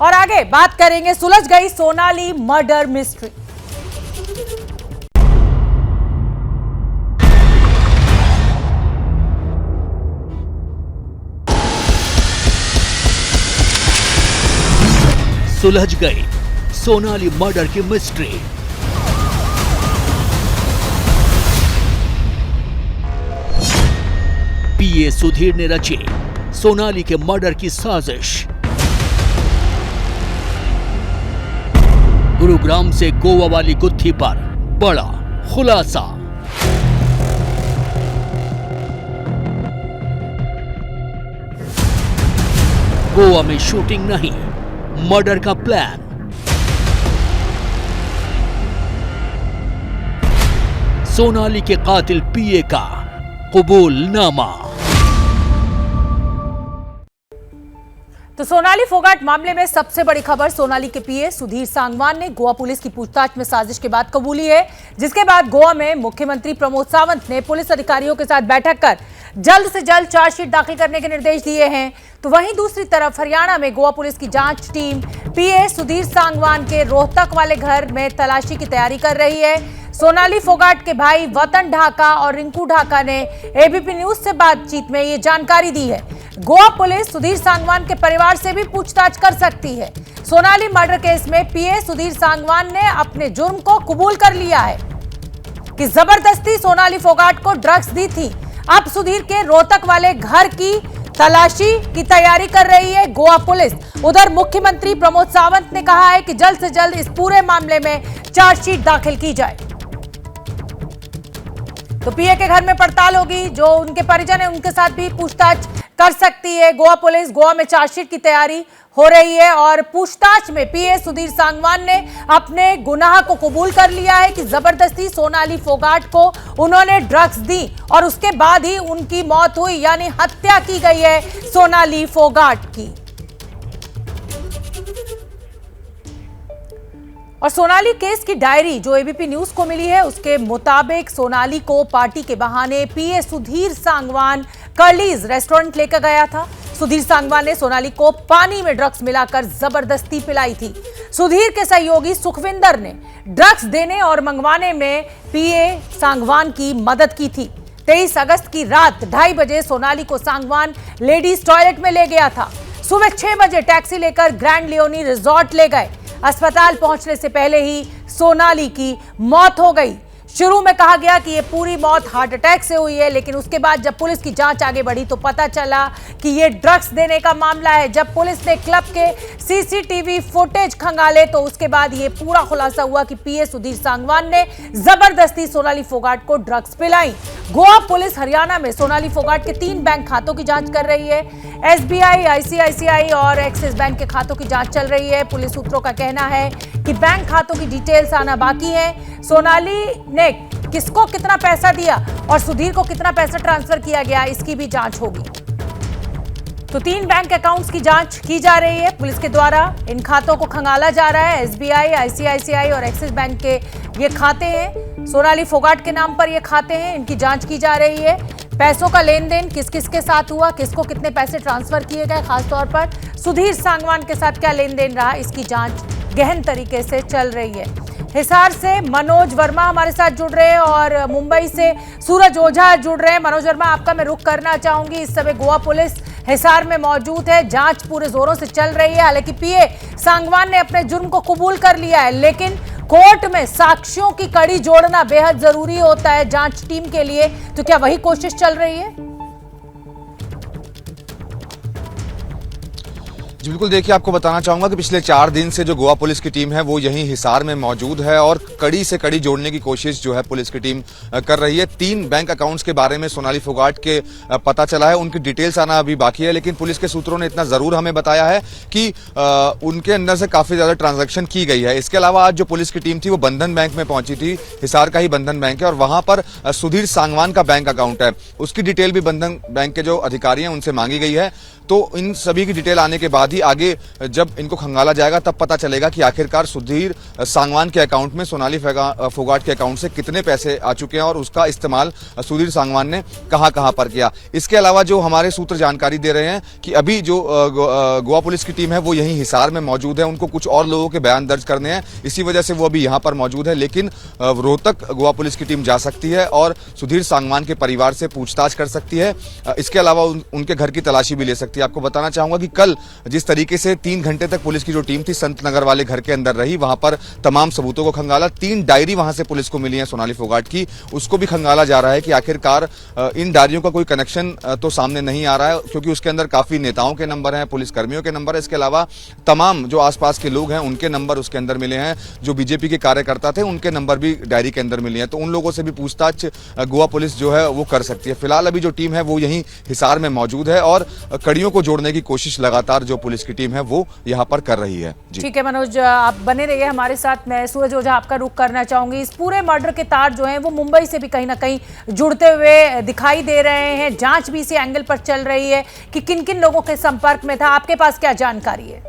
और आगे बात करेंगे सुलझ गई सोनाली मर्डर मिस्ट्री। सुलझ गई सोनाली मर्डर की मिस्ट्री। पीए सुधीर ने रची सोनाली के मर्डर की साजिश। गुरुग्राम से गोवा वाली गुत्थी पर बड़ा खुलासा। गोवा में शूटिंग नहीं, मर्डर का प्लान। सोनाली के कातिल पीए का कबूलनामा। तो सोनाली फोगाट मामले में सबसे बड़ी खबर, सोनाली के पीए सुधीर सांगवान ने गोवा पुलिस की पूछताछ में साजिश के बाद कबूली है, जिसके बाद गोवा में मुख्यमंत्री प्रमोद सावंत ने पुलिस अधिकारियों के साथ बैठक कर जल्द से जल्द चार्जशीट दाखिल करने के निर्देश दिए हैं। तो वहीं दूसरी तरफ हरियाणा में गोवा पुलिस की जांच टीम पीए सुधीर सांगवान के रोहतक वाले घर में तलाशी की तैयारी कर रही है। सोनाली फोगाट के भाई वतन ढाका और रिंकू ढाका ने एबीपी न्यूज से बातचीत में ये जानकारी दी है। गोवा पुलिस सुधीर सांगवान के परिवार से भी पूछताछ कर सकती है। सोनाली मर्डर केस में पीए सुधीर सांगवान ने अपने जुर्म को कबूल कर लिया है कि जबरदस्ती सोनाली फोगाट को ड्रग्स दी थी। अब सुधीर के रोहतक वाले घर की तलाशी की तैयारी कर रही है गोवा पुलिस। उधर मुख्यमंत्री प्रमोद सावंत ने कहा है कि जल्द से जल्द इस पूरे मामले में चार्जशीट दाखिल की जाए। तो पीए के घर में पड़ताल होगी, जो उनके परिजन है उनके साथ भी पूछताछ कर सकती है गोवा पुलिस। गोवा में चार्जशीट की तैयारी हो रही है और पूछताछ में पीए सुधीर सांगवान ने अपने गुनाह को कबूल कर लिया है कि जबरदस्ती सोनाली फोगाट को उन्होंने ड्रग्स दी और उसके बाद ही उनकी मौत हुई, यानी हत्या की गई है सोनाली फोगाट की। और सोनाली केस की डायरी जो एबीपी न्यूज को मिली है, उसके मुताबिक सोनाली को पार्टी के बहाने पीए सुधीर सांगवान कर्लीज रेस्टोरेंट लेकर गया था। सुधीर सांगवान ने सोनाली को पानी में ड्रग्स मिलाकर जबरदस्ती पिलाई थी। सुधीर के सहयोगी सुखविंदर ने ड्रग्स देने और मंगवाने में पीए सांगवान की मदद की थी। 23 अगस्त की रात 2:30 बजे सोनाली को सांगवान लेडीज टॉयलेट में ले गया था। सुबह 6 बजे टैक्सी लेकर ग्रैंड लियोनी रिजॉर्ट ले गए। अस्पताल पहुंचने से पहले ही सोनाली की मौत हो गई। शुरू में कहा गया कि ये पूरी मौत हार्ट अटैक से हुई है, लेकिन उसके बाद जब पुलिस की जांच आगे बढ़ी तो पता चला कि ये ड्रग्स देने का मामला है। जब पुलिस ने क्लब के सीसीटीवी फुटेज खंगाले तो उसके बाद ये पूरा खुलासा हुआ कि पीए सुधीर सांगवान ने जबरदस्ती सोनाली फोगाट को ड्रग्स पिलाई। गोवा पुलिस हरियाणा में सोनाली फोगाट के 3 बैंक खातों की जांच कर रही है। एसबीआई, आईसीआईसीआई और एक्सिस बैंक के खातों की जांच चल रही है। पुलिस सूत्रों का कहना है कि बैंक खातों की डिटेल्स आना बाकी है। सोनाली ने किसको कितना पैसा दिया और सुधीर को कितना पैसा ट्रांसफर किया गया, इसकी भी जांच होगी। तो 3 बैंक अकाउंट्स की जांच की जा रही है पुलिस के द्वारा। इन खातों को खंगाला जा रहा है। एसबीआई, आईसीआईसीआई और एक्सिस बैंक के ये खाते हैं। सोनाली फोगाट के नाम पर ये खाते हैं, इनकी जांच की जा रही है। पैसों का लेन देन किस किस के साथ हुआ, किसको कितने पैसे ट्रांसफर किए गए, खासतौर पर सुधीर सांगवान के साथ क्या लेन देन रहा, इसकी जांच गहन तरीके से चल रही है। हिसार से मनोज वर्मा हमारे साथ जुड़ रहे हैं और मुंबई से सूरज ओझा जुड़ रहे हैं। मनोज वर्मा, आपका मैं रुख करना चाहूंगी। इस समय गोवा पुलिस हिसार में मौजूद है, जांच पूरे जोरों से चल रही है। हालांकि पीए सांगवान ने अपने जुर्म को कबूल कर लिया है, लेकिन कोर्ट में साक्ष्यों की कड़ी जोड़ना बेहद जरूरी होता है जांच टीम के लिए। तो क्या वही कोशिश चल रही है? जी बिल्कुल, देखिए आपको बताना चाहूंगा कि पिछले 4 दिन से जो गोवा पुलिस की टीम है वो यहीं हिसार में मौजूद है और कड़ी से कड़ी जोड़ने की कोशिश जो है पुलिस की टीम कर रही है। 3 बैंक अकाउंट्स के बारे में सोनाली फोगाट के पता चला है, उनकी डिटेल्स आना अभी बाकी है, लेकिन पुलिस के सूत्रों ने इतना जरूर हमें बताया है कि उनके अंदर से काफी ज्यादा ट्रांजैक्शन की गई है। इसके अलावा आज जो पुलिस की टीम थी वो बंधन बैंक में पहुंची थी, हिसार का ही बंधन बैंक है और वहां पर सुधीर सांगवान का बैंक अकाउंट है, उसकी डिटेल भी बंधन बैंक के जो अधिकारी हैं उनसे मांगी गई है। तो इन सभी की डिटेल आने के बाद ही आगे जब इनको खंगाला जाएगा तब पता चलेगा कि आखिरकार सुधीर सांगवान के अकाउंट में सोनाली फोगाट के अकाउंट से कितने पैसे आ चुके हैं और उसका इस्तेमाल सुधीर सांगवान ने कहां पर किया। इसके अलावा जो हमारे सूत्र जानकारी दे रहे हैं कि अभी जो गोवा पुलिस की टीम है वो यहीं हिसार में मौजूद है, उनको कुछ और लोगों के बयान दर्ज करने हैं, इसी वजह से वो अभी यहां पर मौजूद है। लेकिन रोहतक गोवा पुलिस की टीम जा सकती है और सुधीर सांगवान के परिवार से पूछताछ कर सकती है। इसके अलावा उनके घर की तलाशी भी ले सकती है। आपको बताना चाहूंगा कि कल जिस तरीके से 3 घंटे तक पुलिस की जो टीम थी संत नगर वाले घर के अंदर रही, वहां पर तमाम सबूतों को खंगाला, 3 डायरी वहां से पुलिस को मिली है सोनाली फोगाट की, उसको भी खंगाला जा रहा है कि आखिरकार इन डायरियों का कोई कनेक्शन तो सामने नहीं आ रहा है, क्योंकि उसके अंदर काफी नेताओं के नंबर हैं, पुलिस कर्मियों के नंबर है। इसके अलावा तमाम जो आसपास के लोग हैं उनके नंबर उसके अंदर मिले हैं, जो बीजेपी के कार्यकर्ता थे उनके नंबर भी डायरी के अंदर मिले हैं। तो उन लोगों से भी पूछताछ गोवा पुलिस जो है वो कर सकती है। फिलहाल अभी जो टीम है वो यहीं हिसार में मौजूद है और कड़ियों को जोड़ने की कोशिश लगातार जो पुलिस की टीम है वो यहाँ पर कर रही है। ठीक है मनोज, आप बने रहिए हमारे साथ। मैं सूरज ओझा आपका रुख करना चाहूंगी। इस पूरे मर्डर के तार जो हैं वो मुंबई से भी कहीं ना कहीं जुड़ते हुए दिखाई दे रहे हैं। जांच भी इसी एंगल पर चल रही है कि किन किन लोगों के संपर्क में था। आपके पास क्या जानकारी है?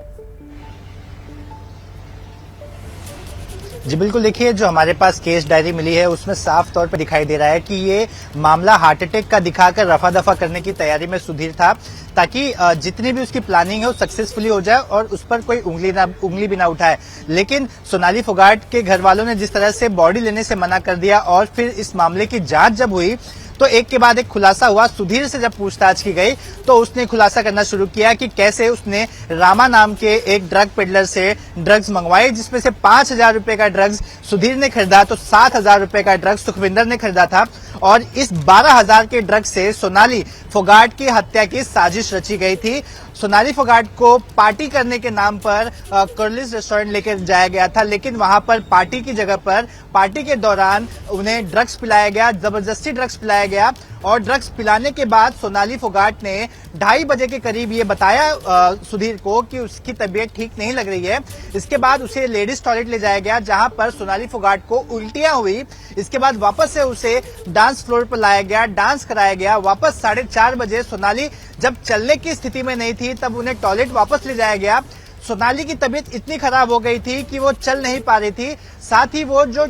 जी बिल्कुल, देखिए जो हमारे पास केस डायरी मिली है उसमें साफ तौर पर दिखाई दे रहा है कि ये मामला हार्ट अटैक का दिखाकर रफा दफा करने की तैयारी में सुधीर था, ताकि जितनी भी उसकी प्लानिंग है वो सक्सेसफुली हो जाए और उस पर कोई उंगली भी ना उठाए। लेकिन सोनाली फोगाट के घर वालों ने जिस तरह से बॉडी लेने से मना कर दिया और फिर इस मामले की जांच जब हुई तो एक के बाद एक खुलासा हुआ। सुधीर से जब पूछताछ की गई तो उसने खुलासा करना शुरू किया कि कैसे उसने रामा नाम के एक ड्रग पेडलर से ड्रग्स मंगवाए, जिसमें से 5,000 रुपए का ड्रग्स सुधीर ने खरीदा तो 7,000 रुपए का ड्रग्स सुखविंदर ने खरीदा था और इस 12,000 के ड्रग्स से सोनाली फोगाट की हत्या की साजिश रची गई थी। सोनाली फोगाट को पार्टी करने के नाम पर कर्लिस रेस्टोरेंट लेकर जाया गया था, लेकिन वहां पर पार्टी की जगह पर पार्टी के दौरान उन्हें ड्रग्स पिलाया गया, जबरदस्ती ड्रग्स पिलाया गया और ड्रग्स पिलाने के बाद सोनाली फोगाट ने 2:30 बजे के करीब ये बताया सुधीर को कि उसकी तबीयत ठीक नहीं लग रही है। इसके बाद उसे लेडीज टॉयलेट ले जाया गया जहां पर सोनाली फोगाट को उल्टियां हुई। इसके बाद वापस से उसे डांस फ्लोर पर लाया गया, डांस कराया गया। वापस 4:30 बजे सोनाली जब चलने की स्थिति में नहीं थी तब उन्हें टॉयलेट वापस ले जाया गया। सोनाली की तबीयत इतनी खराब हो गई थी कि वो चल नहीं पा रही थी, साथ ही वो जो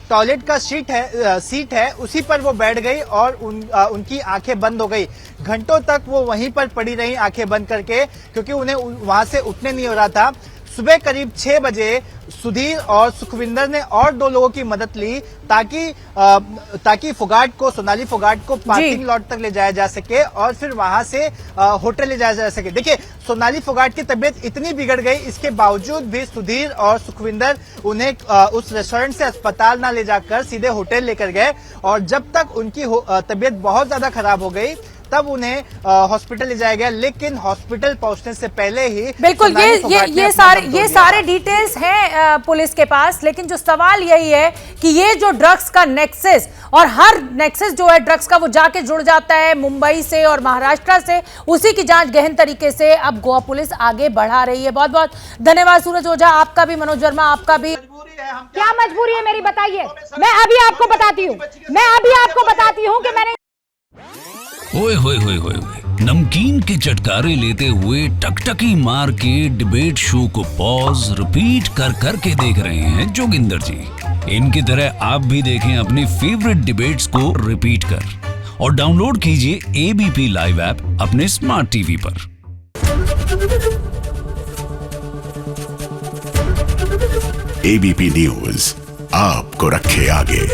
टॉयलेट का सीट है उसी पर वो बैठ गई और उनकी आंखें बंद हो गई। घंटों तक वो वहीं पर पड़ी रही आंखें बंद करके, क्योंकि उन्हें वहां से उठने नहीं हो रहा था। सुबह करीब 6 बजे सुधीर और सुखविंदर ने और 2 लोगों की मदद ली ताकि फोगाट को, सोनाली फोगाट को पार्किंग लॉट तक ले जाया जा सके और फिर वहां से होटल ले जाया जा सके। देखिए सोनाली फोगाट की तबीयत इतनी बिगड़ गई, इसके बावजूद भी सुधीर और सुखविंदर उन्हें उस रेस्टोरेंट से अस्पताल ना ले जाकर सीधे होटल लेकर गए और जब तक उनकी तबीयत बहुत ज्यादा खराब हो गई तब उन्हें हॉस्पिटल ले जाया गया। लेकिन हॉस्पिटल पहुंचने से पहले ही बिल्कुल ये सारे डिटेल्स हैं पुलिस के पास। लेकिन जो सवाल यही है कि ये जो ड्रग्स का नेक्सस और हर नेक्सस जो है ड्रग्स का वो जाके जुड़ जाता है मुंबई से और महाराष्ट्र से, उसी की जांच गहन तरीके से अब गोवा पुलिस आगे बढ़ा रही है। बहुत बहुत धन्यवाद सूरज ओझा, आपका भी, मनोज वर्मा आपका भी। क्या मजबूरी है मेरी, बताइए। मैं अभी आपको बताती हूँ कि मैंने ओए होए होए होए नमकीन के चटकारे लेते हुए टकटकी मार के डिबेट शो को पॉज रिपीट कर करके देख रहे हैं जोगिंदर जी। इनकी तरह आप भी देखें अपनी फेवरेट डिबेट्स को रिपीट कर और डाउनलोड कीजिए एबीपी लाइव ऐप अपने स्मार्ट टीवी पर। एबीपी न्यूज आपको रखे आगे।